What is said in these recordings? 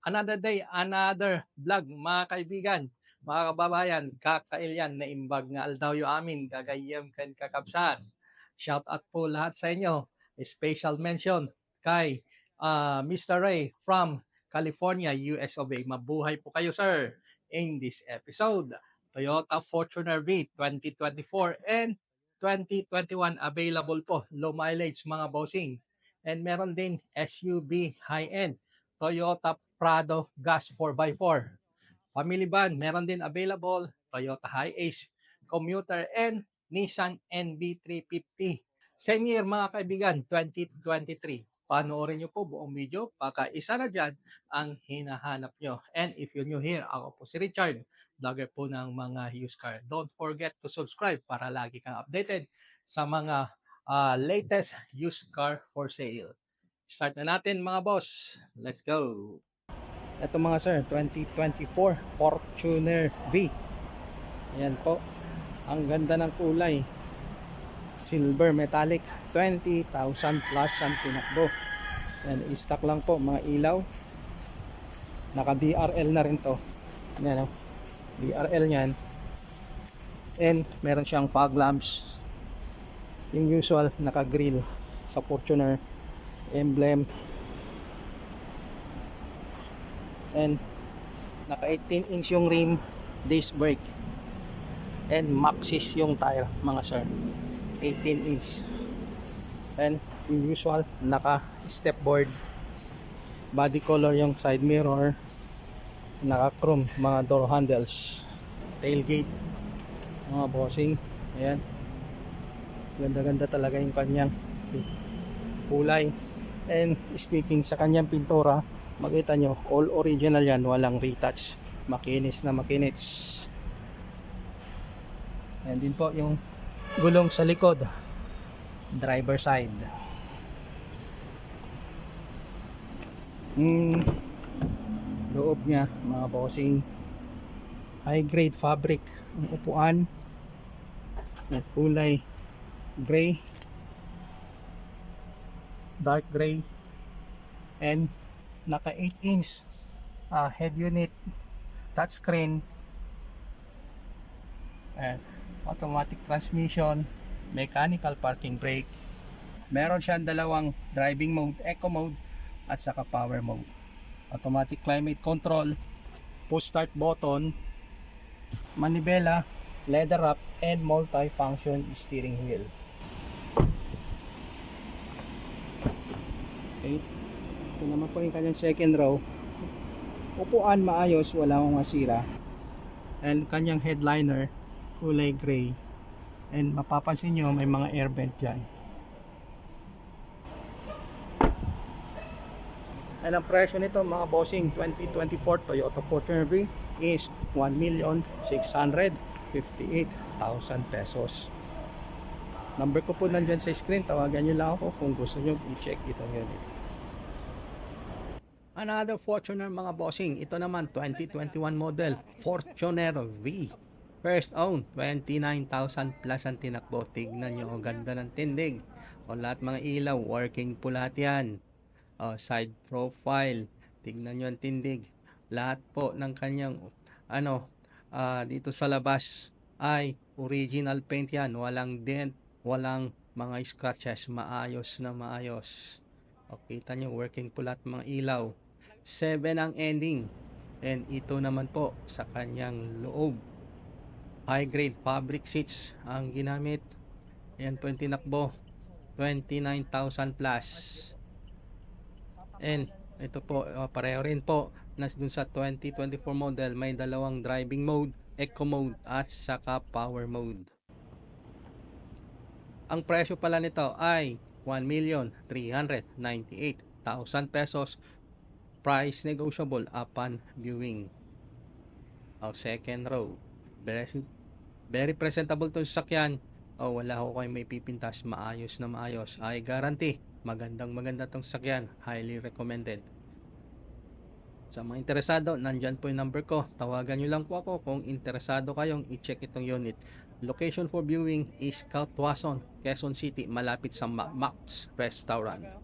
Another day, another vlog mga kaibigan, mga kababayan, kakailyan na imbag nga aldaw yu amin, gagayem kan kakabsat. Shout out po lahat sa inyo. Special mention kay Mr. Ray from California, US of A. Mabuhay po kayo sir in this episode. Toyota Fortuner V 2024 and 2021 available po. Low mileage mga bossing. And meron din SUV high-end Toyota Prado Gas 4x4. Family van, meron din available Toyota Hiace, Commuter, and Nissan NV350. Same year mga kaibigan, 2023. Panoorin nyo po buong video, baka isa na dyan ang hinahanap nyo. And if you're new here, ako po si Richard, vlogger po ng mga used car. Don't forget to subscribe para lagi kang updated sa mga latest used car for sale. Start na natin mga boss. Let's go. Ito mga sir, 2024 Fortuner V. Ayan po. Ang ganda ng kulay. Silver metallic. 20,000 plus ang tinakbo. Ayan, i-stock lang po mga ilaw. Naka DRL na rin to. Ayan o. DRL nyan. And meron siyang fog lamps. Yung usual naka grill sa Fortuner emblem. And naka 18 inch yung rim, disc brake, and Maxxis yung tire mga sir, 18 inch. And yung usual naka step board, body color yung side mirror, naka chrome mga door handles, tailgate mga bossing. Ayan, ganda ganda talaga yung kanyang kulay. And speaking sa kanyang pintura, makita nyo, all original yan, walang retouch, makinis na makinis. Ayan din po yung gulong sa likod, driver side. Loob nya mga bossing, high grade fabric ang upuan, at kulay gray, dark gray, and naka 8 inch head unit, touchscreen, automatic transmission, mechanical parking brake. Meron siyang dalawang driving mode, eco mode at saka power mode. Automatic climate control, push start button, manibela, leather wrap, and multi-function steering wheel. Okay. Ito naman po yung kanyang second row. Upuan maayos, wala akong masira. And kanyang headliner, kulay gray. And mapapansin nyo, may mga air vent dyan. And ang presyo nito mga bossing, 2024 Toyota Fortuner V is 1,658,000 pesos. Number ko po nandyan sa screen, tawagan nyo lang ako kung gusto nyo i-check itong unit. Another Fortuner mga bossing, ito naman 2021 model Fortuner V. First own, 29,000 plus ang tinakbo. Tignan nyo, ang ganda ng tindig. O lahat mga ilaw, working po lahat yan. O, side profile, tignan nyo ang tindig. Lahat po ng kanyang, dito sa labas ay original paint yan. Walang dent, walang mga scratches, maayos na maayos. O, kita nyo, working po lahat mga ilaw. 7 ang ending. And ito naman po sa kanyang loob, high grade fabric seats ang ginamit. Ayan po yung tinakbo, 29,000 plus. And ito po, pareho rin po na dun sa 2024 model, may dalawang driving mode, eco mode at saka power mode. Ang presyo pala nito ay 1,398,000 pesos. Price negotiable upon viewing. Second row, very presentable to sasakyan. Wala ko kayo may pipintas, maayos na maayos. I guarantee, magandang maganda tong sasakyan, highly recommended. Sa mga interesado, nandyan po yung number ko, tawagan nyo lang po ako kung interesado kayong i-check itong unit. Location for viewing is Cautuason, Quezon City, malapit sa Max Restaurant.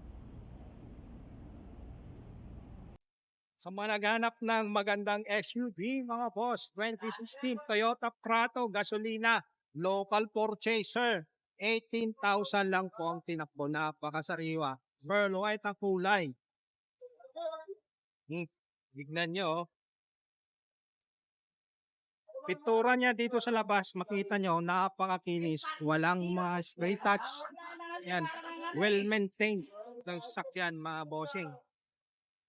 Sa mga naghanap ng magandang SUV, mga boss, 2016 Toyota Prato gasolina, local purchaser, 18,000 lang po ang tinakbo, napakasariwa. Pearl white ang kulay. Tignan nyo, oh. Pintura niya dito sa labas, makita nyo, napakakinis. Walang mga spray touch. Yan, well maintained ng sasakyan, mga bossing.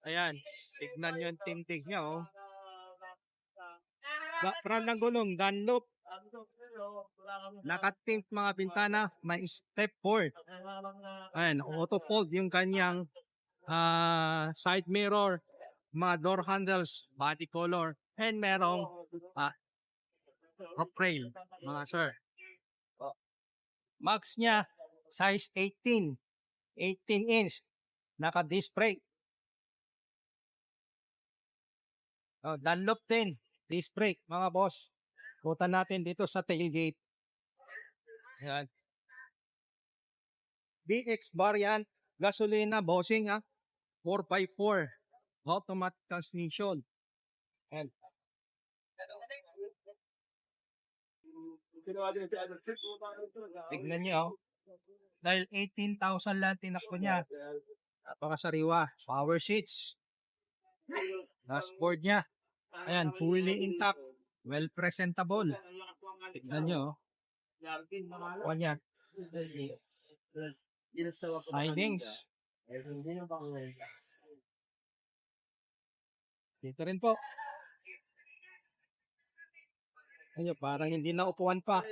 Ayan, tignan nyo yung tindig niya, oh. Background ng gulong, Dunlop. Nakatint mga bintana, may step 4. Ayan, auto fold yung kanyang side mirror, mga door handles, body color, and merong roof rail, mga sir. Max niya, size 18 inch, naka-disc brake. Dunlop din, disc brake, mga boss. Putan natin dito sa tailgate. Ayan. BX variant, gasolina, bossing 4x4, automatic transmission. Ayan. Tignan niyo, dahil 18,000 lang tinakbo niya. Napakasariwa. Power seats. Dashboard niya. Ayan, fully intact. Well presentable. Tignan niyo. Yan. Sidings. Dito rin po. Ayun, parang hindi na upuan pa.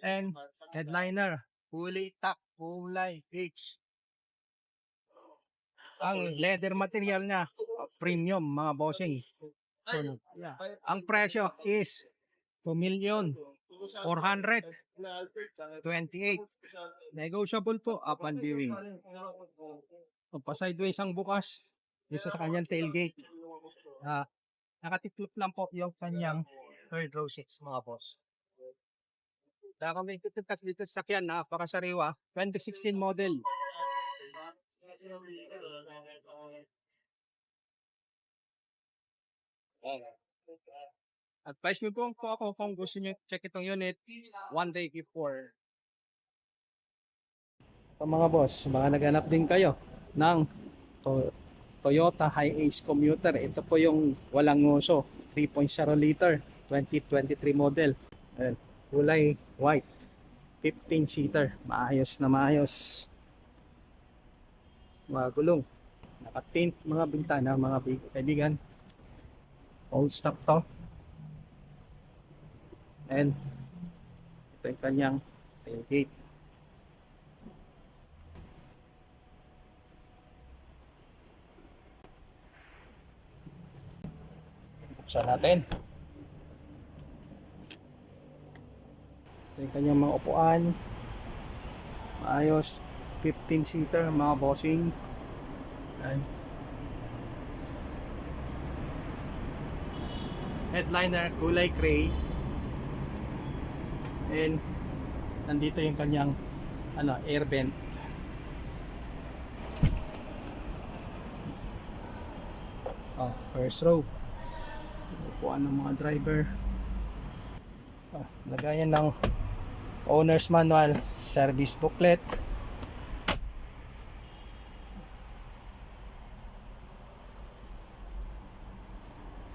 And headliner, fully intact, kulay beige. Ang leather material niya, premium, mga bossing. So, yeah. Ang presyo is 2,428,000. Negotiable po upon viewing. Pa-sideways ang bukas. Isa sa kanyang tailgate. Nakatiklop lang po yung kanyang third row seats, mga boss. Kaya kami tututas dito sa sakyan, napakasariwa. 2016 model. Advise mo po ako kung gusto nyo check itong unit one day before. So mga boss, mga naghanap din kayo ng Toyota Hi-Ace Commuter. Ito po yung walang nguso, 3.0 liter, 2023 model. Ayan, kulay white, 15-seater, maayos na maayos. Mga gulong, nakatint mga bintana, mga kaibigan. Old stock to. And ito yung kanyang tailgate. Buksan natin. Ito yung kanyang mga upuan. Maayos. 15-seater, mga bossing. And headliner, kulay gray. And nandito yung kanyang air vent. First row. Upuan ng mga driver. Lagayan ng owner's manual, service booklet.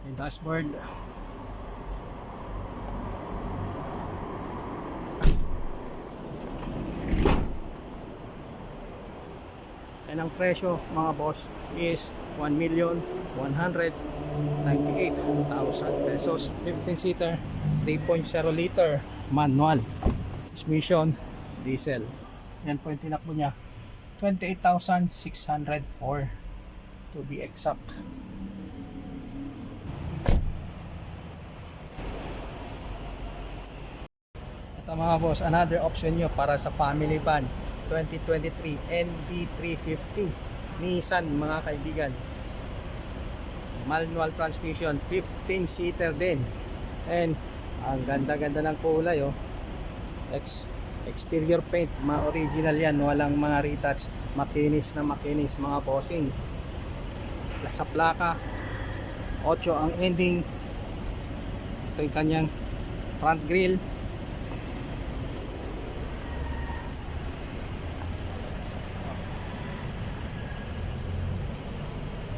Yung dashboard. And ang presyo, mga boss, is 1,198,000 pesos. 15-seater, 3.0 liter manual, transmission, diesel. Yan po yung tinakbo niya, 28,604 to be exact. Ito mga boss, another option nyo para sa family van, 2023 NB350 Nissan, mga kaibigan. Manual transmission, 15-seater din. And ang ganda-ganda ng kulay, exterior paint, mga original yan, walang mga retouch, makinis na makinis, mga bossing. sa plaka. 8 ang ending. Ito yung kanyang front grille.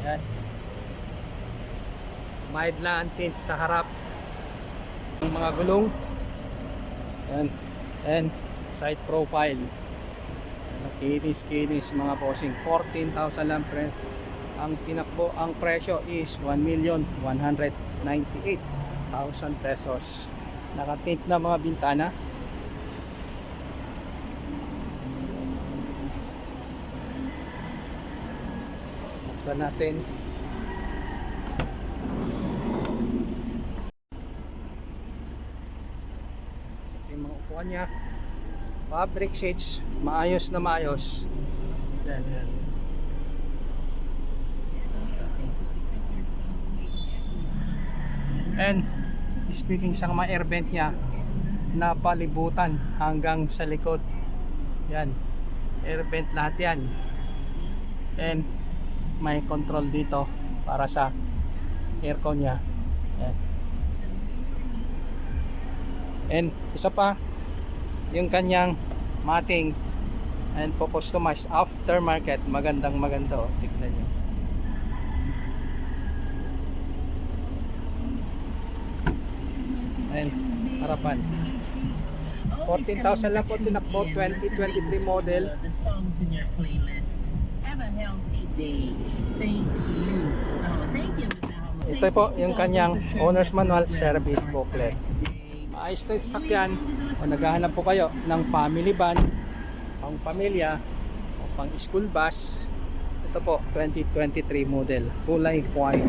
Yan. Mild na ang tint sa harap. Ang mga gulong. Yan. And side profile. Kinis mga bossing. 14,000 lang ang tinakbo. Ang presyo is 1,198,000 pesos. Nakatint na mga bintana. Saksan natin. Ito yung mga upuan niya. Fabric seats, maayos na maayos. Yan, yan. And speaking sa mga air vent niya, napalibutan hanggang sa likod. Yan, air vent lahat yan. And may control dito para sa aircon niya. Yan. And isa pa, yung kanyang mating and po-customize aftermarket. Maganda. Oh. Tignan nyo. And harapan. 14,000 lang po tinakbo. 2023 model. The songs in your playlist. Have a healthy day. Thank you. Oh, thank you, Mr. Homo. Ito po yung kanyang owner's manual service booklet. Ayos na yung sasakyan. O naghahanap po kayo ng family van, pang pamilya, o pang school bus. Ito po, 2023 model. Kulay white.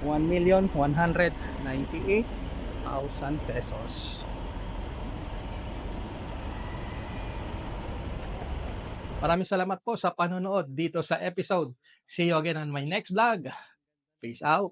1,198,000 pesos. Maraming salamat po sa panonood dito sa episode. See you again on my next vlog. Peace out.